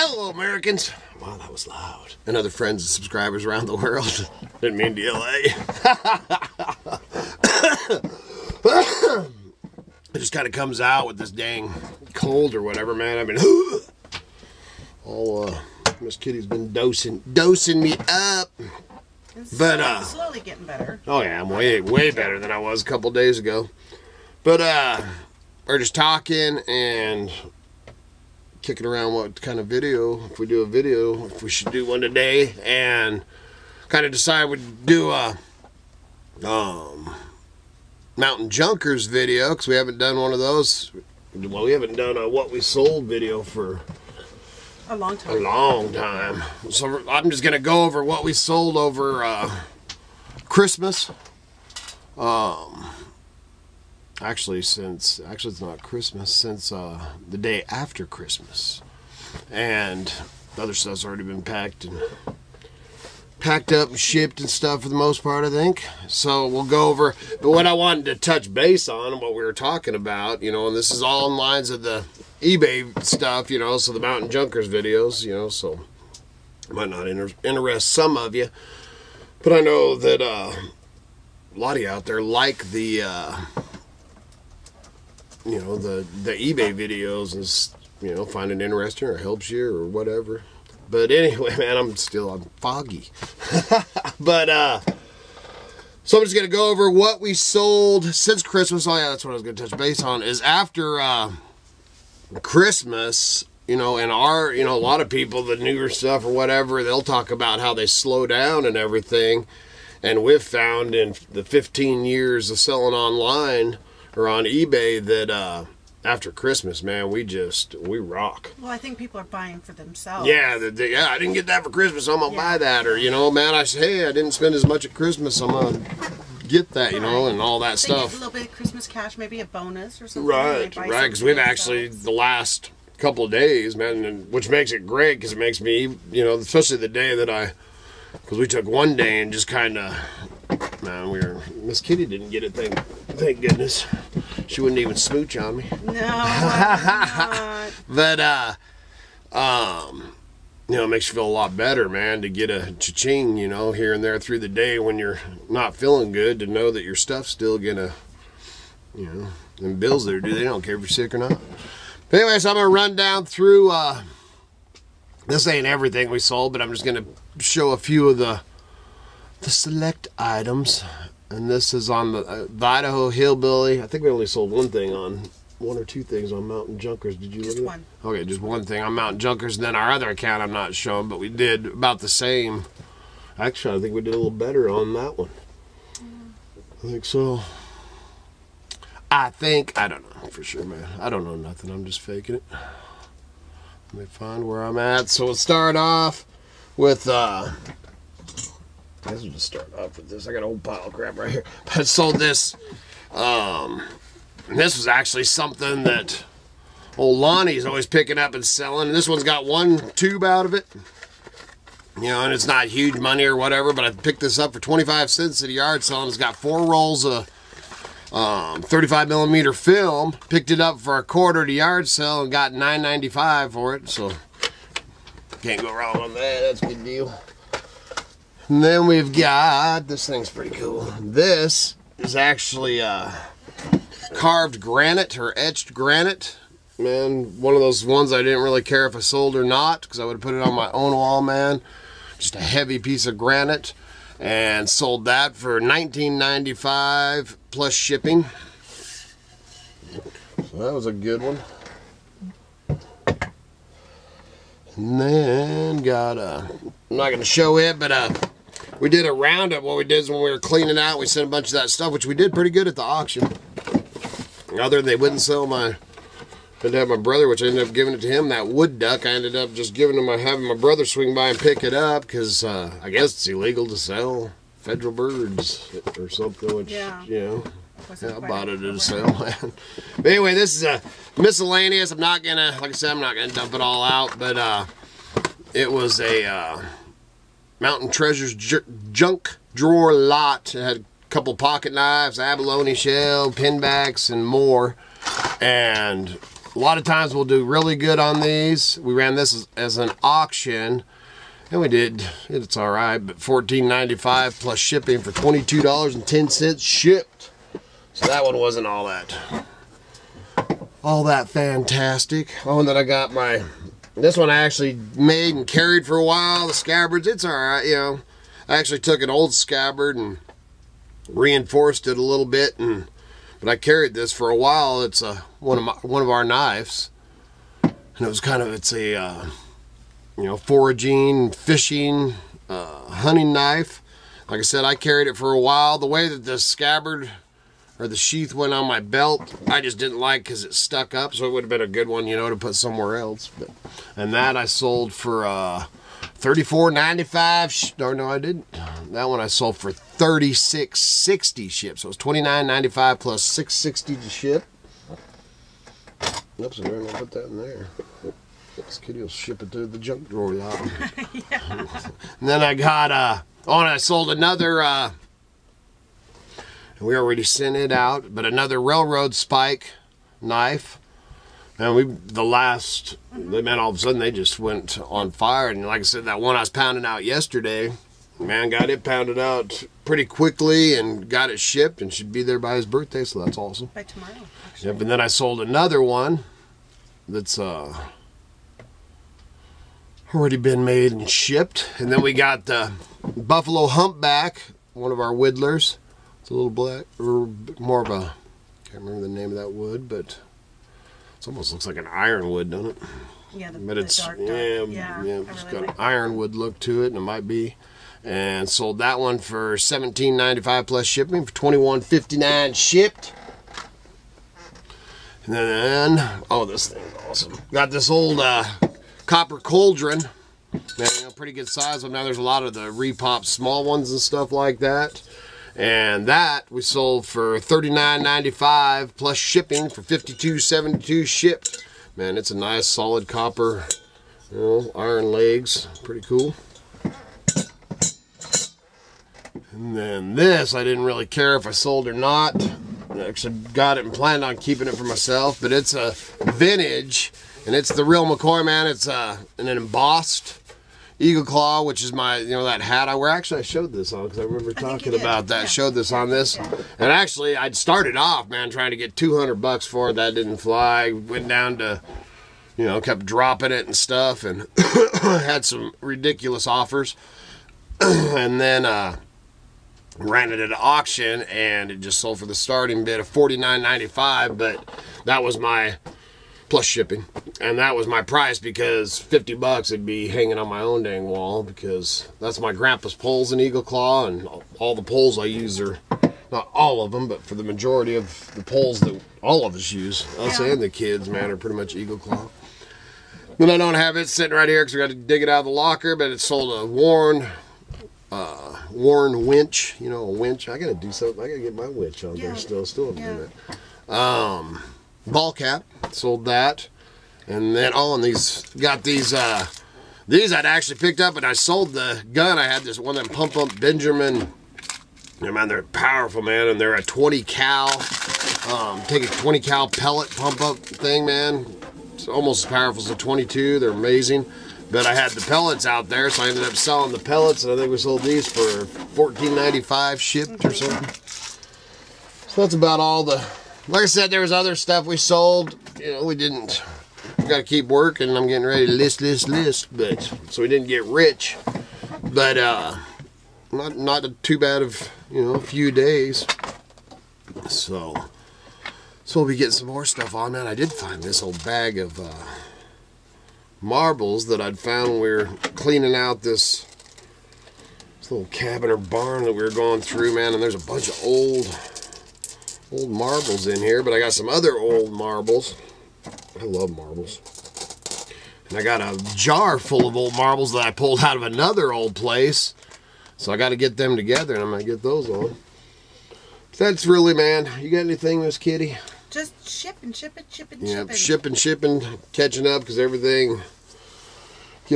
Hello, Americans. Wow, that was loud. And other friends and subscribers around the world. Didn't mean DLA. It just kind of comes out with this dang cold or whatever, man. I mean, Miss Kitty's been dosing me up. But slowly getting better. Oh yeah, I'm way better than I was a couple days ago. But we're just talking and kicking around what kind of video, if we do a video, if we should do one today, and kind of decide we'd do a Mountain Junkers video, because we haven't done one of those. Well, we haven't done a what we sold video for a long time. A long time. So I'm just gonna go over what we sold over Christmas. Actually it's not Christmas, since the day after Christmas, and the other stuff's already been packed up and shipped and stuff for the most part, I think. So we'll go over, but what I wanted to touch base on and what we were talking about, you know, and this is all in lines of the eBay stuff, you know, so the Mountain Junkers videos, you know, so it might not interest some of you, but I know that a lot of you out there like the you know, the eBay videos, and, you know, find it interesting or helps you or whatever. But anyway, man, I'm foggy. But so I'm just gonna go over what we sold since Christmas. Oh yeah, that's what I was gonna touch base on, is after Christmas, you know, and you know, a lot of people, the newer stuff or whatever, they'll talk about how they slow down and everything. And we've found in the 15 years of selling online or on eBay that after Christmas, man, we rock. Well, I think people are buying for themselves. Yeah, yeah, I didn't get that for Christmas, so I'm gonna buy that. Or, you know, man, I say, hey, I didn't spend as much at Christmas, I'm gonna get that, you know, and all that stuff. Get a little bit of Christmas cash, maybe a bonus or something. Right, because we've actually, the last couple of days, man, which makes it great, because it makes me, you know, especially the day that because we took one day and just kind of, man, Miss Kitty didn't get it, thank goodness. She wouldn't even smooch on me. No, not. But, you know, it makes you feel a lot better, man, to get a cha-ching, you know, here and there through the day when you're not feeling good, to know that your stuff's still gonna, you know, and bills there, they don't care if you're sick or not. But anyway, so I'm gonna run down through, this ain't everything we sold, but I'm just gonna show a few of the select items. And this is on the Idaho Hillbilly. I think we only sold one or two things on Mountain Junkers. Did you look at it? Just one. Okay, just one thing on Mountain Junkers. And then our other account I'm not showing, but we did about the same. Actually, I think we did a little better on that one. I think so. I don't know for sure, man. I don't know nothing. I'm just faking it. Let me find where I'm at. So we'll start off with I guess we'll just start off with this. I got a whole pile of crap right here. But I sold this. This was actually something that old Lonnie's always picking up and selling. And this one's got one tube out of it. You know, and it's not huge money or whatever, but I picked this up for 25 cents at a yard sale. And it's got 4 rolls of 35mm film. Picked it up for $1 at a yard sale and got $9.95 for it. So can't go wrong on that. That's a good deal. And then we've got, this thing's pretty cool. This is actually carved granite or etched granite. Man, one of those ones I didn't really care if I sold or not, because I would have put it on my own wall, man. Just a heavy piece of granite. And sold that for $19.95 plus shipping. So that was a good one. And then got I'm not going to show it, but we did a roundup. What we did is when we were cleaning out, we sent a bunch of that stuff, which we did pretty good at the auction. Other than they wouldn't sell I had to have my brother, which I ended up giving it to him, that wood duck. I ended up just having my brother swing by and pick it up, because I guess it's illegal to sell federal birds or something, which, yeah, you know, I bought it at a sale, man. But anyway, this is a miscellaneous. I'm not gonna, like I said, I'm not gonna dump it all out, but it was a Mountain Treasures junk drawer lot. It had a couple pocket knives, abalone shell, pinbacks, and more. And a lot of times we'll do really good on these. We ran this as an auction, and we did, it's all right, but $14.95 plus shipping for $22.10 shipped. So that one wasn't all that fantastic. Oh, and then I got this one I actually made and carried for a while, the scabbards. It's all right, you know. I actually took an old scabbard and reinforced it a little bit, but I carried this for a while. It's one of our knives, and it was it's a you know, foraging, fishing, hunting knife. Like I said, I carried it for a while. The way that the scabbard or the sheath went on my belt, I just didn't like because it stuck up, so it would have been a good one, you know, to put somewhere else. And that I sold for $34.95. No, I didn't. That one I sold for $36.60 shipped. So it was $29.95 plus $6.60 to ship. Oops, I'm gonna put that in there. This kitty will ship it to the junk drawer lot. Yeah. And then I got and I sold another. We already sent it out, but another railroad spike knife. And man, all of a sudden they just went on fire. And like I said, that one I was pounding out yesterday, man, got it pounded out pretty quickly and got it shipped and should be there by his birthday, so that's awesome. By tomorrow, actually. Yep, and then I sold another one that's already been made and shipped. And then we got the Buffalo Humpback, one of our whittlers. It's a little black, or more of a, can't remember the name of that wood, but it almost looks like an ironwood, doesn't it? Yeah, but it's dark. Yeah, it's got an ironwood look to it, and it might be. And sold that one for $17.95 plus shipping for $21.59 shipped. And then, oh, this thing's awesome. Got this old copper cauldron. Man, you know, pretty good size. Now there's a lot of the repop small ones and stuff like that. And that we sold for $39.95 plus shipping for $52.72 shipped. Man, it's a nice solid copper, you know, iron legs. Pretty cool. And then this, I didn't really care if I sold or not. I actually got it and planned on keeping it for myself. But it's a vintage, and it's the real McCoy, man. It's an embossed eagle claw, which is my, you know, that hat I wear. Actually, I showed this on because I remember talking about that. Yeah. Showed this on this. And actually, I'd started off, man, trying to get $200 for it. That didn't fly. Went down to, you know, kept dropping it and stuff, and had some ridiculous offers. And then ran it at an auction, and it just sold for the starting bid of $49.95. But that was my plus shipping, and that was my price, because $50 it'd be hanging on my own dang wall, because that's my grandpa's poles in eagle claw, and all the poles I use are, not all of them, but for the majority of the poles that all of us use, us and the kids, man, are pretty much eagle claw. Then I don't have it sitting right here because we got to dig it out of the locker, but it sold a worn winch, you know, a winch. I gotta do something. I gotta get my winch on there still haven't done it. Ball cap, sold that. And then, and these I'd actually picked up, and I sold the gun. I had this one of them pump up Benjamin. Man, they're powerful, man, and they're a 20 cal. Take a 20 cal pellet pump up thing, man. It's almost as powerful as a 22. They're amazing. But I had the pellets out there, so I ended up selling the pellets, and I think we sold these for $14.95 shipped or something. So that's about all the. Like I said, there was other stuff we sold. You know, we didn't. We got to keep working. I'm getting ready to list. But so we didn't get rich. But not too bad of, you know, a few days. So we'll be getting some more stuff on, man. I did find this old bag of marbles that I'd found when we were cleaning out this little cabin or barn that we were going through, man. And there's a bunch of old marbles in here, but I got some other old marbles. I love marbles. And I got a jar full of old marbles that I pulled out of another old place. So I got to get them together, and I'm going to get those on. That's really, man. You got anything, Miss Kitty? Just shipping. Yeah, shipping, catching up, because get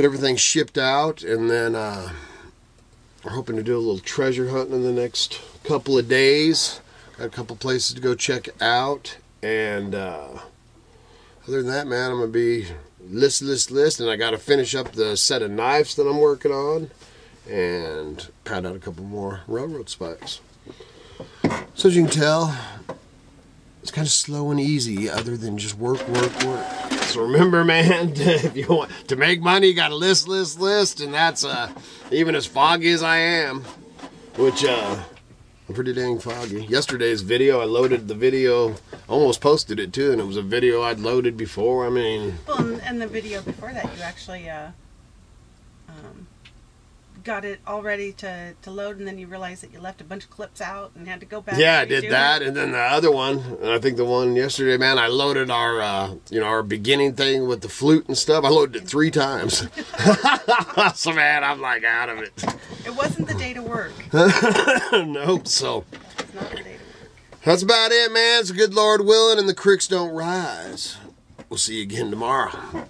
everything shipped out, and then we're hoping to do a little treasure hunting in the next couple of days. Got a couple places to go check out, and Other than that, man, I'm going to be list. And I got to finish up the set of knives that I'm working on. And pound out a couple more railroad spikes. So as you can tell, it's kind of slow and easy other than just work. So remember, man, if you want to make money, you got to list. And that's even as foggy as I am, which I'm pretty dang foggy. Yesterday's video, I loaded the video, almost posted it too, and it was a video I'd loaded before. I mean... Well, and the video before that, you actually got it all ready to load, and then you realized that you left a bunch of clips out and had to go back. Yeah, I did that, and then the other one, and I think the one yesterday, man, I loaded our, our beginning thing with the flute and stuff. I loaded it 3 times. So, man, I'm like out of it. It wasn't the day to work. Nope, so. It's not the day to work. That's about it, man. It's a good Lord willing, and the creeks don't rise. We'll see you again tomorrow.